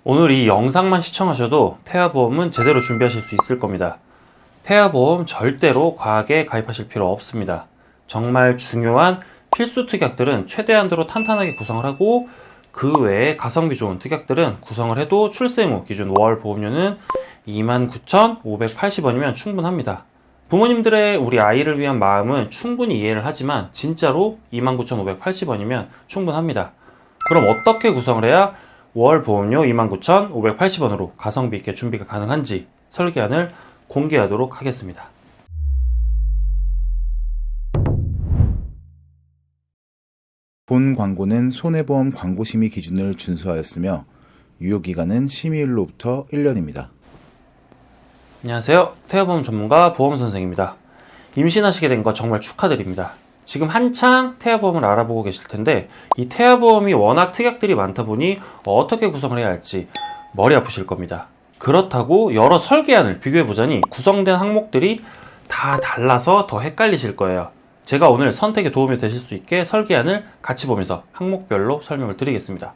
오늘 이 영상만 시청하셔도 태아보험은 제대로 준비하실 수 있을 겁니다. 태아보험 절대로 과하게 가입하실 필요 없습니다. 정말 중요한 필수 특약들은 최대한도로 탄탄하게 구성을 하고, 그 외에 가성비 좋은 특약들은 구성을 해도 출생 후 기준 월 보험료는 29,580원이면 충분합니다. 부모님들의 우리 아이를 위한 마음은 충분히 이해를 하지만 진짜로 29,580원이면 충분합니다. 그럼 어떻게 구성을 해야 월 보험료 29,580원으로 가성비 있게 준비가 가능한지 설계안을 공개하도록 하겠습니다. 본 광고는 손해보험 광고심의 기준을 준수하였으며 유효기간은 심의일로부터 1년입니다. 안녕하세요. 태아보험 전문가 보험선생입니다. 임신하시게 된 거 정말 축하드립니다. 지금 한창 태아보험을 알아보고 계실 텐데, 이 태아보험이 워낙 특약들이 많다 보니 어떻게 구성을 해야 할지 머리 아프실 겁니다. 그렇다고 여러 설계안을 비교해보자니 구성된 항목들이 다 달라서 더 헷갈리실 거예요. 제가 오늘 선택에 도움이 되실 수 있게 설계안을 같이 보면서 항목별로 설명을 드리겠습니다.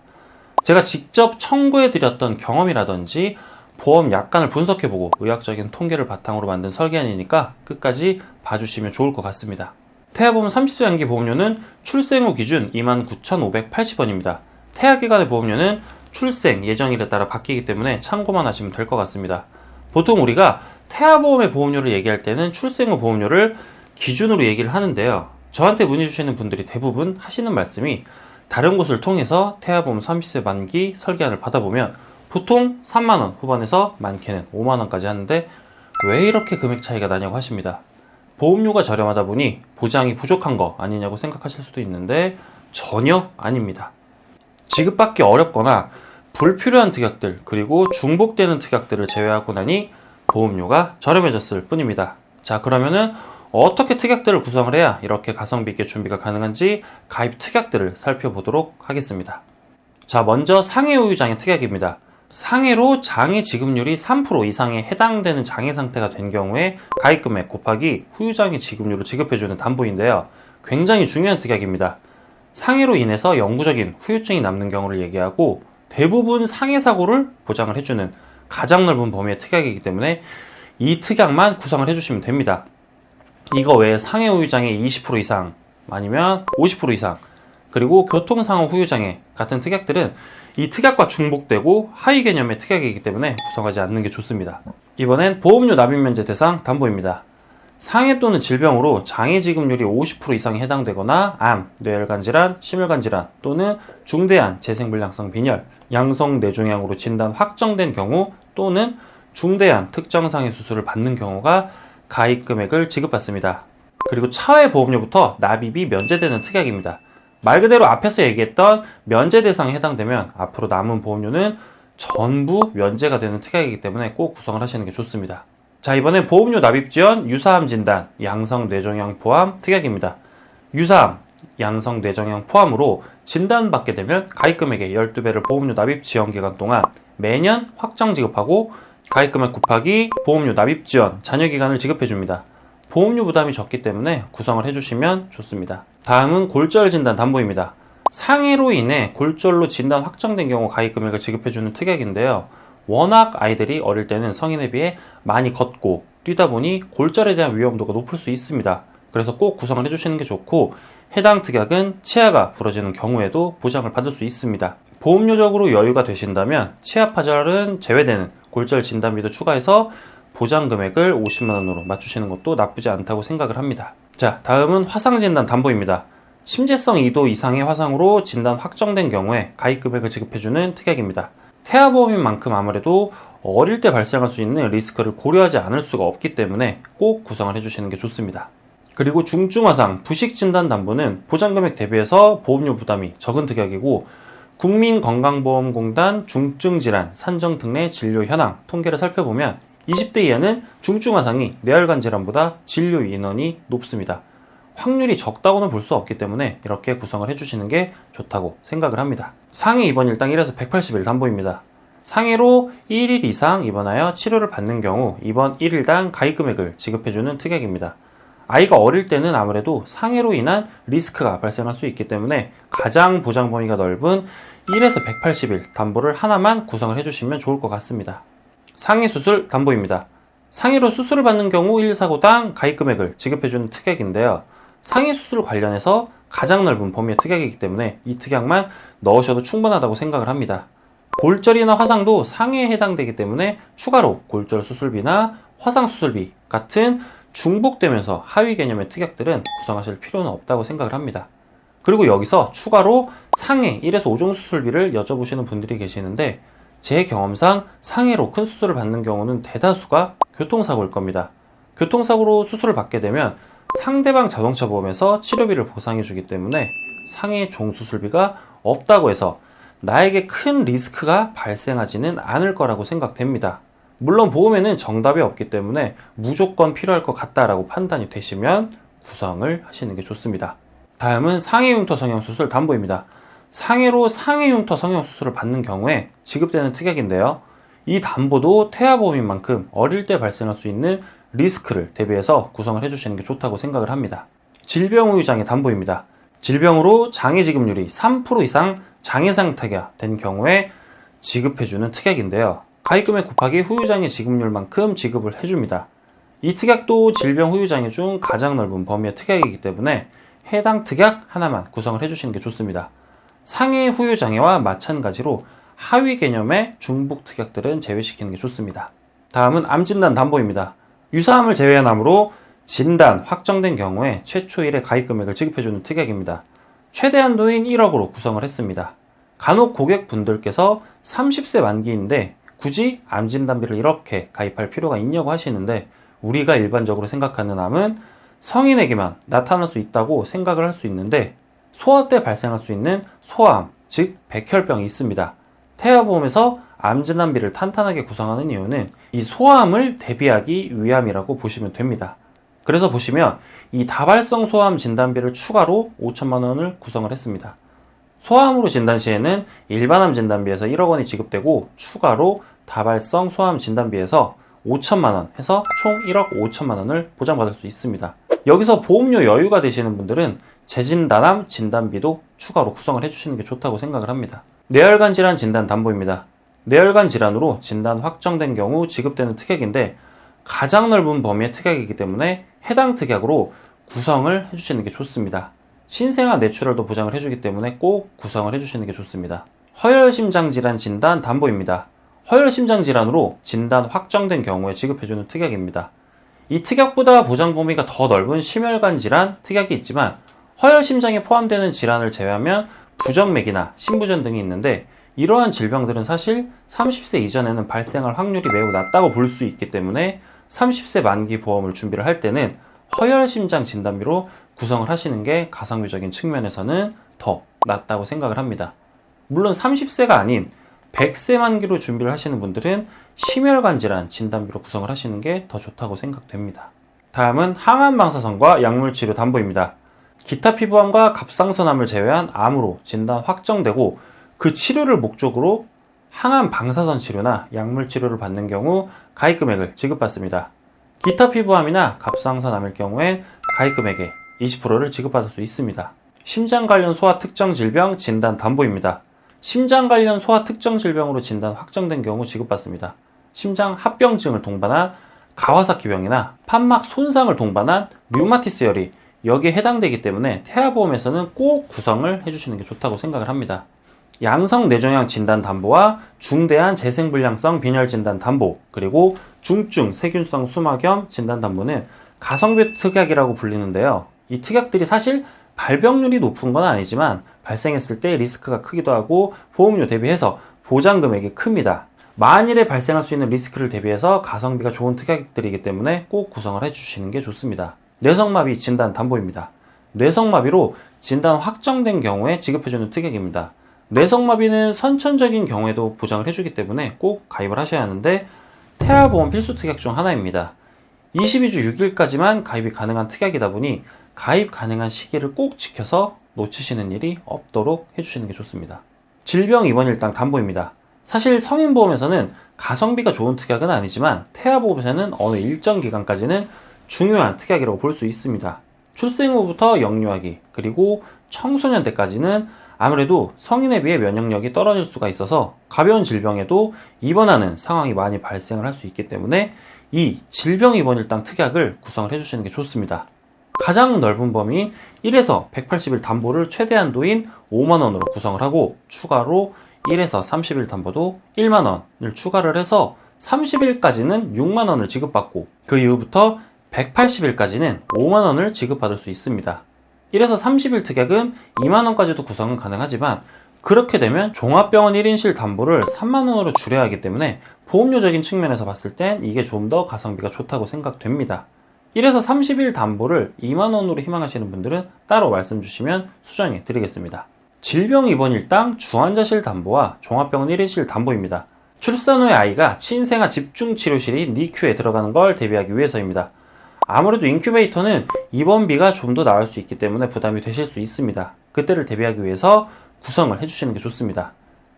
제가 직접 청구해드렸던 경험이라든지 보험 약관을 분석해보고 의학적인 통계를 바탕으로 만든 설계안이니까 끝까지 봐주시면 좋을 것 같습니다. 태아보험 30세 만기 보험료는 출생 후 기준 29,580원입니다. 태아기간의 보험료는 출생 예정일에 따라 바뀌기 때문에 참고만 하시면 될 것 같습니다. 보통 우리가 태아보험의 보험료를 얘기할 때는 출생 후 보험료를 기준으로 얘기를 하는데요. 저한테 문의 주시는 분들이 대부분 하시는 말씀이, 다른 곳을 통해서 태아보험 30세 만기 설계안을 받아보면 보통 3만원 후반에서 많게는 5만원까지 하는데 왜 이렇게 금액 차이가 나냐고 하십니다. 보험료가 저렴하다 보니 보장이 부족한 거 아니냐고 생각하실 수도 있는데 전혀 아닙니다. 지급받기 어렵거나 불필요한 특약들, 그리고 중복되는 특약들을 제외하고 나니 보험료가 저렴해졌을 뿐입니다. 자, 그러면은 어떻게 특약들을 구성을 해야 이렇게 가성비 있게 준비가 가능한지 가입 특약들을 살펴보도록 하겠습니다. 자, 먼저 상해 우유 장애 특약입니다. 상해로 장애 지급률이 3% 이상에 해당되는 장애 상태가 된 경우에 가입금액 곱하기 후유장애 지급률을 지급해주는 담보인데요. 굉장히 중요한 특약입니다. 상해로 인해서 영구적인 후유증이 남는 경우를 얘기하고, 대부분 상해 사고를 보장을 해주는 가장 넓은 범위의 특약이기 때문에 이 특약만 구성을 해주시면 됩니다. 이거 외에 상해 후유장애 20% 이상 아니면 50% 이상, 그리고 교통상호 후유장애 같은 특약들은 이 특약과 중복되고 하위 개념의 특약이기 때문에 구성하지 않는 게 좋습니다. 이번엔 보험료 납입 면제 대상 담보입니다. 상해 또는 질병으로 장애 지급률이 50% 이상에 해당되거나 암, 뇌혈관 질환, 심혈관 질환 또는 중대한 재생불량성 빈혈, 양성 뇌종양으로 진단 확정된 경우 또는 중대한 특정 상해 수술을 받는 경우가 가입 금액을 지급받습니다. 그리고 차외 보험료부터 납입이 면제되는 특약입니다. 말 그대로 앞에서 얘기했던 면제 대상에 해당되면 앞으로 남은 보험료는 전부 면제가 되는 특약이기 때문에 꼭 구성을 하시는 게 좋습니다. 자, 이번에 보험료 납입 지원 유사암 진단 양성 뇌종양 포함 특약입니다. 유사암, 양성 뇌종양 포함으로 진단받게 되면 가입 금액의 12배를 보험료 납입 지원 기간 동안 매년 확정 지급하고, 가입 금액 곱하기 보험료 납입 지원 잔여 기간을 지급해 줍니다. 보험료 부담이 적기 때문에 구성을 해주시면 좋습니다. 다음은 골절 진단 담보입니다. 상해로 인해 골절로 진단 확정된 경우 가입 금액을 지급해주는 특약인데요. 워낙 아이들이 어릴 때는 성인에 비해 많이 걷고 뛰다 보니 골절에 대한 위험도가 높을 수 있습니다. 그래서 꼭 구성을 해주시는 게 좋고, 해당 특약은 치아가 부러지는 경우에도 보장을 받을 수 있습니다. 보험료적으로 여유가 되신다면 치아 파절은 제외되는 골절 진단비도 추가해서 보장 금액을 50만원으로 맞추시는 것도 나쁘지 않다고 생각을 합니다. 자, 다음은 화상 진단 담보입니다. 심재성 2도 이상의 화상으로 진단 확정된 경우에 가입 금액을 지급해주는 특약입니다. 태아보험인 만큼 아무래도 어릴 때 발생할 수 있는 리스크를 고려하지 않을 수가 없기 때문에 꼭 구성을 해주시는 게 좋습니다. 그리고 중증화상 부식 진단 담보는 보장 금액 대비해서 보험료 부담이 적은 특약이고, 국민건강보험공단 중증질환 산정 특례 진료 현황 통계를 살펴보면 20대 이하는 중증화상이 뇌혈관 질환보다 진료 인원이 높습니다. 확률이 적다고는 볼 수 없기 때문에 이렇게 구성을 해주시는 게 좋다고 생각을 합니다. 상해 입원일당 1에서 180일 담보입니다. 상해로 1일 이상 입원하여 치료를 받는 경우 입원 1일당 가입 금액을 지급해주는 특약입니다. 아이가 어릴 때는 아무래도 상해로 인한 리스크가 발생할 수 있기 때문에 가장 보장 범위가 넓은 1에서 180일 담보를 하나만 구성을 해주시면 좋을 것 같습니다. 상해 수술 담보입니다. 상해로 수술을 받는 경우 1사고당 가입 금액을 지급해주는 특약인데요. 상해 수술 관련해서 가장 넓은 범위의 특약이기 때문에 이 특약만 넣으셔도 충분하다고 생각을 합니다. 골절이나 화상도 상해에 해당되기 때문에 추가로 골절 수술비나 화상 수술비 같은 중복되면서 하위 개념의 특약들은 구성하실 필요는 없다고 생각을 합니다. 그리고 여기서 추가로 상해 1에서 5종 수술비를 여쭤보시는 분들이 계시는데 제 경험상 상해로 큰 수술을 받는 경우는 대다수가 교통사고일 겁니다. 교통사고로 수술을 받게 되면 상대방 자동차 보험에서 치료비를 보상해 주기 때문에 상해 종수술비가 없다고 해서 나에게 큰 리스크가 발생하지는 않을 거라고 생각됩니다. 물론 보험에는 정답이 없기 때문에 무조건 필요할 것 같다라고 판단이 되시면 구성을 하시는 게 좋습니다. 다음은 상해흉터 성형수술 담보입니다. 상해로 상해흉터 성형수술을 받는 경우에 지급되는 특약인데요. 이 담보도 태아보험인 만큼 어릴 때 발생할 수 있는 리스크를 대비해서 구성을 해주시는 게 좋다고 생각을 합니다. 질병후유장애 담보입니다. 질병으로 장애 지급률이 3% 이상 장애 상태가 된 경우에 지급해주는 특약인데요. 가입금액 곱하기 후유장애 지급률만큼 지급을 해줍니다. 이 특약도 질병 후유장애 중 가장 넓은 범위의 특약이기 때문에 해당 특약 하나만 구성을 해주시는 게 좋습니다. 상해 후유장애와 마찬가지로 하위 개념의 중복 특약들은 제외시키는 게 좋습니다. 다음은 암진단 담보입니다. 유사암을 제외한 암으로 진단 확정된 경우에 최초 1회 가입금액을 지급해주는 특약입니다. 최대 한도인 1억으로 구성을 했습니다. 간혹 고객분들께서 30세 만기인데 굳이 암진단비를 이렇게 가입할 필요가 있냐고 하시는데 우리가 일반적으로 생각하는 암은 성인에게만 나타날 수 있다고 생각을 할 수 있는데 소아 때 발생할 수 있는 소아암, 즉 백혈병이 있습니다. 태아보험에서 암진단비를 탄탄하게 구성하는 이유는 이 소아암을 대비하기 위함이라고 보시면 됩니다. 그래서 보시면 이 다발성 소아암 진단비를 추가로 5천만 원을 구성을 했습니다. 소아암으로 진단 시에는 일반암 진단비에서 1억 원이 지급되고 추가로 다발성 소아암 진단비에서 5천만 원 해서 총 1억 5천만 원을 보장받을 수 있습니다. 여기서 보험료 여유가 되시는 분들은 재진단암 진단비도 추가로 구성을 해주시는 게 좋다고 생각을 합니다. 뇌혈관 질환 진단 담보입니다. 뇌혈관 질환으로 진단 확정된 경우 지급되는 특약인데 가장 넓은 범위의 특약이기 때문에 해당 특약으로 구성을 해주시는 게 좋습니다. 신생아 뇌출혈도 보장을 해주기 때문에 꼭 구성을 해주시는 게 좋습니다. 허혈심장질환 진단 담보입니다. 허혈심장질환으로 진단 확정된 경우에 지급해주는 특약입니다. 이 특약보다 보장 범위가 더 넓은 심혈관 질환 특약이 있지만 허혈심장에 포함되는 질환을 제외하면 부정맥이나 심부전 등이 있는데 이러한 질병들은 사실 30세 이전에는 발생할 확률이 매우 낮다고 볼 수 있기 때문에 30세 만기 보험을 준비를 할 때는 허혈심장 진단비로 구성을 하시는 게 가성비적인 측면에서는 더 낫다고 생각을 합니다. 물론 30세가 아닌 100세 만기로 준비를 하시는 분들은 심혈관 질환 진단비로 구성을 하시는 게 더 좋다고 생각됩니다. 다음은 항암 방사선과 약물치료 담보입니다. 기타 피부암과 갑상선암을 제외한 암으로 진단 확정되고 그 치료를 목적으로 항암 방사선 치료나 약물 치료를 받는 경우 가입 금액을 지급받습니다. 기타 피부암이나 갑상선암일 경우엔 가입 금액의 20%를 지급받을 수 있습니다. 심장 관련 소아 특정 질병 진단 담보입니다. 심장 관련 소아 특정 질병으로 진단 확정된 경우 지급받습니다. 심장 합병증을 동반한 가와사키병이나 판막 손상을 동반한 류마티스열이 여기에 해당되기 때문에 태아보험에서는 꼭 구성을 해주시는 게 좋다고 생각을 합니다. 양성 뇌종양 진단 담보와 중대한 재생불량성 빈혈 진단 담보, 그리고 중증 세균성 수막염 진단 담보는 가성비 특약이라고 불리는데요. 이 특약들이 사실 발병률이 높은 건 아니지만 발생했을 때 리스크가 크기도 하고 보험료 대비해서 보장 금액이 큽니다. 만일에 발생할 수 있는 리스크를 대비해서 가성비가 좋은 특약들이기 때문에 꼭 구성을 해주시는 게 좋습니다. 뇌성마비 진단 담보입니다. 뇌성마비로 진단 확정된 경우에 지급해주는 특약입니다. 뇌성마비는 선천적인 경우에도 보장을 해주기 때문에 꼭 가입을 하셔야 하는데 태아보험 필수 특약 중 하나입니다. 22주 6일까지만 가입이 가능한 특약이다 보니 가입 가능한 시기를 꼭 지켜서 놓치시는 일이 없도록 해주시는 게 좋습니다. 질병 입원일당 담보입니다. 사실 성인보험에서는 가성비가 좋은 특약은 아니지만 태아보험에서는 어느 일정 기간까지는 중요한 특약이라고 볼 수 있습니다. 출생 후부터 영유아기 그리고 청소년 때까지는 아무래도 성인에 비해 면역력이 떨어질 수가 있어서 가벼운 질병에도 입원하는 상황이 많이 발생을 할 수 있기 때문에 이 질병 입원일당 특약을 구성을 해주시는 게 좋습니다. 가장 넓은 범위인 1에서 180일 담보를 최대 한도인 5만원으로 구성을 하고 추가로 1에서 30일 담보도 1만원을 추가를 해서 30일까지는 6만원을 지급받고 그 이후부터 180일까지는 5만원을 지급받을 수 있습니다. 1에서 30일 특약은 2만원까지도 구성은 가능하지만 그렇게 되면 종합병원 1인실 담보를 3만원으로 줄여야 하기 때문에 보험료적인 측면에서 봤을 땐 이게 좀 더 가성비가 좋다고 생각됩니다. 1에서 30일 담보를 2만원으로 희망하시는 분들은 따로 말씀 주시면 수정해 드리겠습니다. 질병 입원일당 중환자실 담보와 종합병원 1인실 담보입니다. 출산 후에 아이가 신생아 집중치료실인 NICU에 들어가는 걸 대비하기 위해서입니다. 아무래도 인큐베이터는 입원비가 좀 더 나을 수 있기 때문에 부담이 되실 수 있습니다. 그때를 대비하기 위해서 구성을 해주시는 게 좋습니다.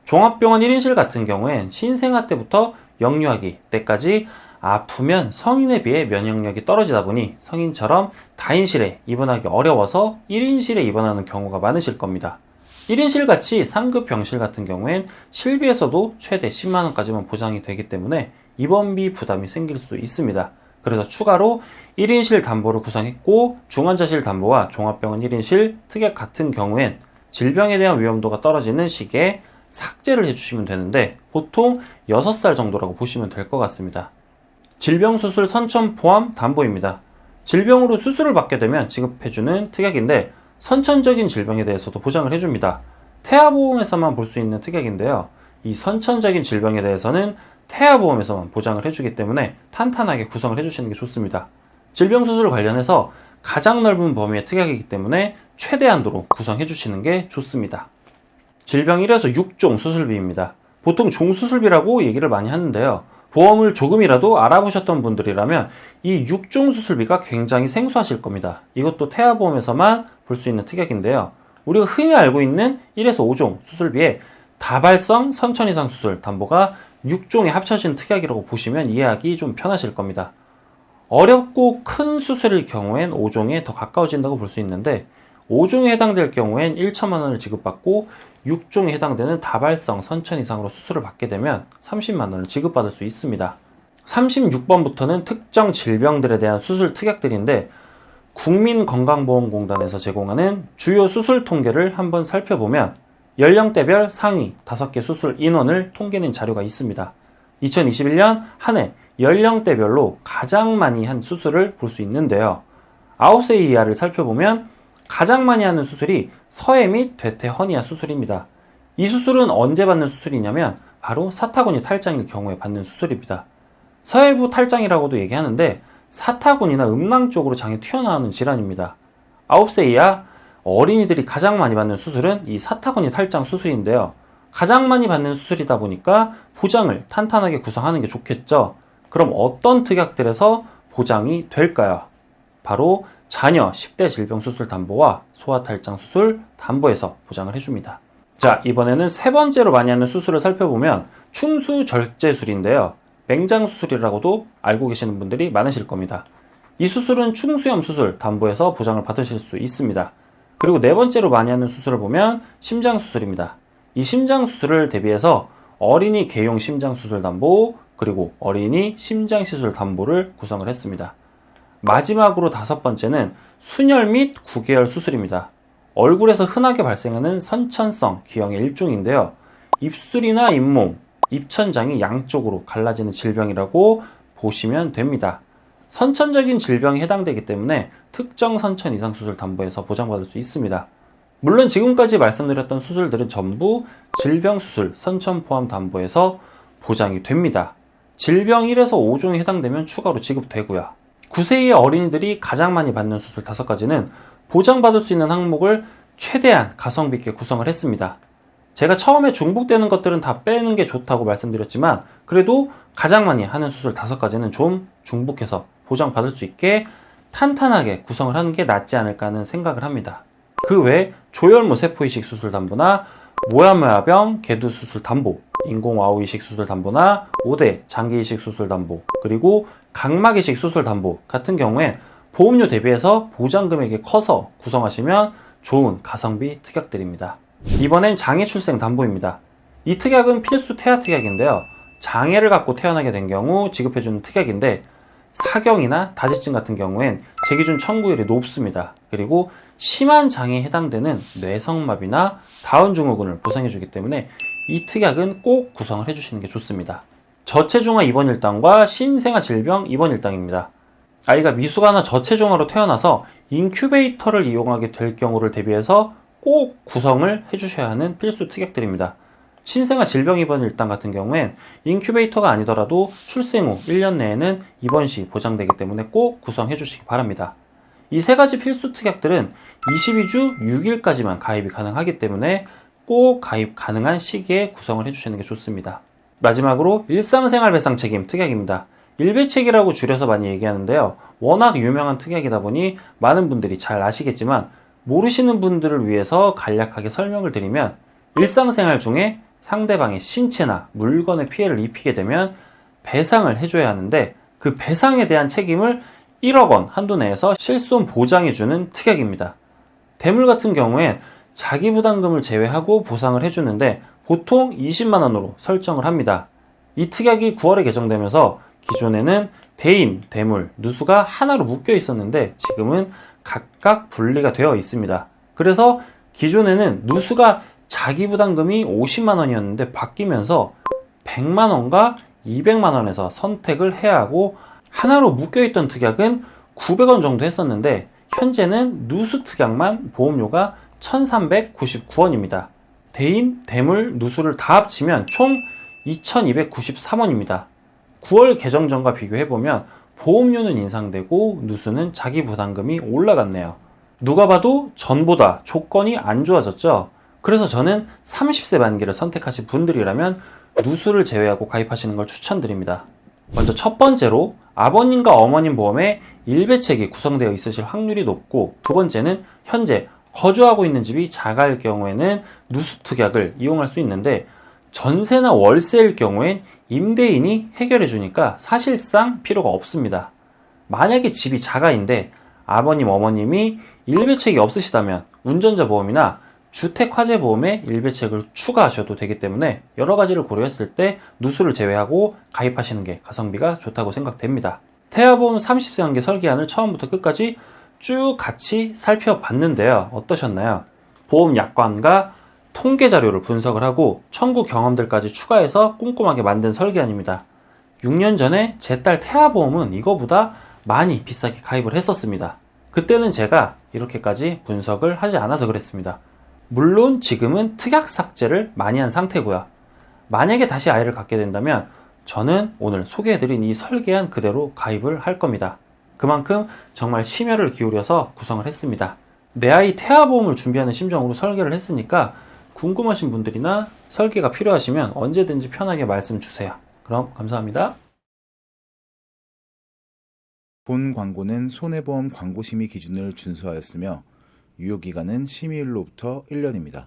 종합병원 1인실 같은 경우엔 신생아 때부터 영유아기 때까지 아프면 성인에 비해 면역력이 떨어지다 보니 성인처럼 다인실에 입원하기 어려워서 1인실에 입원하는 경우가 많으실 겁니다. 1인실 같이 상급 병실 같은 경우엔 실비에서도 최대 10만원까지만 보장이 되기 때문에 입원비 부담이 생길 수 있습니다. 그래서 추가로 1인실 담보를 구성했고 중환자실 담보와 종합병원 1인실 특약 같은 경우엔 질병에 대한 위험도가 떨어지는 시기에 삭제를 해주시면 되는데 보통 6살 정도라고 보시면 될 것 같습니다. 질병수술 선천 포함 담보입니다. 질병으로 수술을 받게 되면 지급해주는 특약인데 선천적인 질병에 대해서도 보장을 해줍니다. 태아보험에서만 볼 수 있는 특약인데요. 이 선천적인 질병에 대해서는 태아보험에서만 보장을 해주기 때문에 탄탄하게 구성을 해주시는 게 좋습니다. 질병수술 관련해서 가장 넓은 범위의 특약이기 때문에 최대한도로 구성해 주시는 게 좋습니다. 질병 1에서 6종 수술비입니다. 보통 종수술비라고 얘기를 많이 하는데요. 보험을 조금이라도 알아보셨던 분들이라면 이 6종 수술비가 굉장히 생소하실 겁니다. 이것도 태아보험에서만 볼 수 있는 특약인데요. 우리가 흔히 알고 있는 1에서 5종 수술비에 다발성 선천 이상 수술 담보가 6종에 합쳐진 특약이라고 보시면 이해하기 좀 편하실 겁니다. 어렵고 큰 수술일 경우엔 5종에 더 가까워진다고 볼 수 있는데 5종에 해당될 경우엔 1천만원을 지급받고 6종에 해당되는 다발성 선천 이상으로 수술을 받게 되면 30만원을 지급받을 수 있습니다. 36번부터는 특정 질병들에 대한 수술 특약들인데 국민건강보험공단에서 제공하는 주요 수술 통계를 한번 살펴보면 연령대별 상위 5개 수술 인원을 통계낸 자료가 있습니다. 2021년 한 해 연령대별로 가장 많이 한 수술을 볼 수 있는데요. 9세 이하를 살펴보면 가장 많이 하는 수술이 서해 및 대퇴 허니아 수술입니다. 이 수술은 언제 받는 수술이냐면 바로 사타구니 탈장일 경우에 받는 수술입니다. 서해부 탈장이라고도 얘기하는데 사타구니나 음낭 쪽으로 장이 튀어나오는 질환입니다. 9세 이하 어린이들이 가장 많이 받는 수술은 이 사타구니 탈장 수술인데요. 가장 많이 받는 수술이다 보니까 보장을 탄탄하게 구성하는 게 좋겠죠. 그럼 어떤 특약들에서 보장이 될까요? 바로 자녀 10대 질병 수술 담보와 소아탈장 수술 담보에서 보장을 해줍니다. 자, 이번에는 세 번째로 많이 하는 수술을 살펴보면 충수절제술인데요. 맹장 수술이라고도 알고 계시는 분들이 많으실 겁니다. 이 수술은 충수염 수술 담보에서 보장을 받으실 수 있습니다. 그리고 네 번째로 많이 하는 수술을 보면 심장 수술입니다. 이 심장 수술을 대비해서 어린이 개용 심장 수술 담보 그리고 어린이 심장 시술 담보를 구성을 했습니다. 마지막으로 5번째는 순혈 및 구개열 수술입니다. 얼굴에서 흔하게 발생하는 선천성 기형의 일종인데요. 입술이나 잇몸, 입천장이 양쪽으로 갈라지는 질병이라고 보시면 됩니다. 선천적인 질병에 해당되기 때문에 특정 선천 이상 수술 담보에서 보장받을 수 있습니다. 물론 지금까지 말씀드렸던 수술들은 전부 질병 수술 선천 포함 담보에서 보장이 됩니다. 질병 1에서 5종에 해당되면 추가로 지급되고요. 9세 이하 어린이들이 가장 많이 받는 수술 5가지는 보장받을 수 있는 항목을 최대한 가성비 있게 구성을 했습니다. 제가 처음에 중복되는 것들은 다 빼는 게 좋다고 말씀드렸지만 그래도 가장 많이 하는 수술 5가지는 좀 중복해서 보장받을 수 있게 탄탄하게 구성을 하는 게 낫지 않을까 하는 생각을 합니다. 그 외에 조혈모 세포이식 수술 담보나 모야모야병 개두 수술 담보, 인공와우 이식 수술 담보나 5대 장기 이식 수술 담보, 그리고 각막 이식 수술 담보 같은 경우에 보험료 대비해서 보장 금액이 커서 구성하시면 좋은 가성비 특약들입니다. 이번엔 장애출생담보입니다. 이 특약은 필수 태아 특약인데요. 장애를 갖고 태어나게 된 경우 지급해주는 특약인데 사경이나 다지증 같은 경우엔 재기준 청구율이 높습니다. 그리고 심한 장애에 해당되는 뇌성마비나 다운 증후군을 보상해주기 때문에 이 특약은 꼭 구성을 해주시는 게 좋습니다. 저체중아 입원 일당과 신생아 질병 입원 일당입니다. 아이가 미숙아나 저체중아로 태어나서 인큐베이터를 이용하게 될 경우를 대비해서 꼭 구성을 해주셔야 하는 필수 특약들입니다. 신생아 질병 입원 일당 같은 경우엔 인큐베이터가 아니더라도 출생 후 1년 내에는 입원 시 보장되기 때문에 꼭 구성해 주시기 바랍니다. 이 세 가지 필수 특약들은 22주 6일까지만 가입이 가능하기 때문에 꼭 가입 가능한 시기에 구성을 해주시는 게 좋습니다. 마지막으로 일상생활 배상 책임 특약입니다. 일배책이라고 줄여서 많이 얘기하는데요. 워낙 유명한 특약이다 보니 많은 분들이 잘 아시겠지만 모르시는 분들을 위해서 간략하게 설명을 드리면 일상생활 중에 상대방의 신체나 물건에 피해를 입히게 되면 배상을 해줘야 하는데 그 배상에 대한 책임을 1억 원 한도 내에서 실손 보장해주는 특약입니다. 대물 같은 경우엔 자기부담금을 제외하고 보상을 해주는데 보통 20만 원으로 설정을 합니다. 이 특약이 9월에 개정되면서 기존에는 대인, 대물, 누수가 하나로 묶여 있었는데 지금은 각각 분리가 되어 있습니다. 그래서 기존에는 누수가 자기부담금이 50만 원이었는데 바뀌면서 100만 원과 200만 원에서 선택을 해야 하고 하나로 묶여있던 특약은 900원 정도 했었는데 현재는 누수 특약만 보험료가 1399원입니다. 대인, 대물, 누수를 다 합치면 총 2293원입니다. 9월 개정 전과 비교해보면 보험료는 인상되고 누수는 자기부담금이 올라갔네요. 누가 봐도 전보다 조건이 안 좋아졌죠? 그래서 저는 30세 만기를 선택하신 분들이라면 누수를 제외하고 가입하시는 걸 추천드립니다. 먼저 첫 번째로 아버님과 어머님 보험에 일배책이 구성되어 있으실 확률이 높고, 두 번째는 현재 거주하고 있는 집이 자가일 경우에는 누수 특약을 이용할 수 있는데 전세나 월세일 경우엔 임대인이 해결해 주니까 사실상 필요가 없습니다. 만약에 집이 자가인데 아버님, 어머님이 일배책이 없으시다면 운전자 보험이나 주택화재보험에 일배책을 추가하셔도 되기 때문에 여러 가지를 고려했을 때 누수를 제외하고 가입하시는 게 가성비가 좋다고 생각됩니다. 태아보험 30세 만기 설계안을 처음부터 끝까지 쭉 같이 살펴봤는데요. 어떠셨나요? 보험 약관과 통계 자료를 분석을 하고 청구 경험들까지 추가해서 꼼꼼하게 만든 설계안입니다. 6년 전에 제 딸 태아보험은 이거보다 많이 비싸게 가입을 했었습니다. 그때는 제가 이렇게까지 분석을 하지 않아서 그랬습니다. 물론 지금은 특약 삭제를 많이 한 상태고요. 만약에 다시 아이를 갖게 된다면 저는 오늘 소개해드린 이 설계안 그대로 가입을 할 겁니다. 그만큼 정말 심혈을 기울여서 구성을 했습니다. 내 아이 태아보험을 준비하는 심정으로 설계를 했으니까 궁금하신 분들이나 설계가 필요하시면 언제든지 편하게 말씀 주세요. 그럼 감사합니다. 본 광고는 손해보험 광고심의 기준을 준수하였으며 유효기간은 심의일로부터 1년입니다.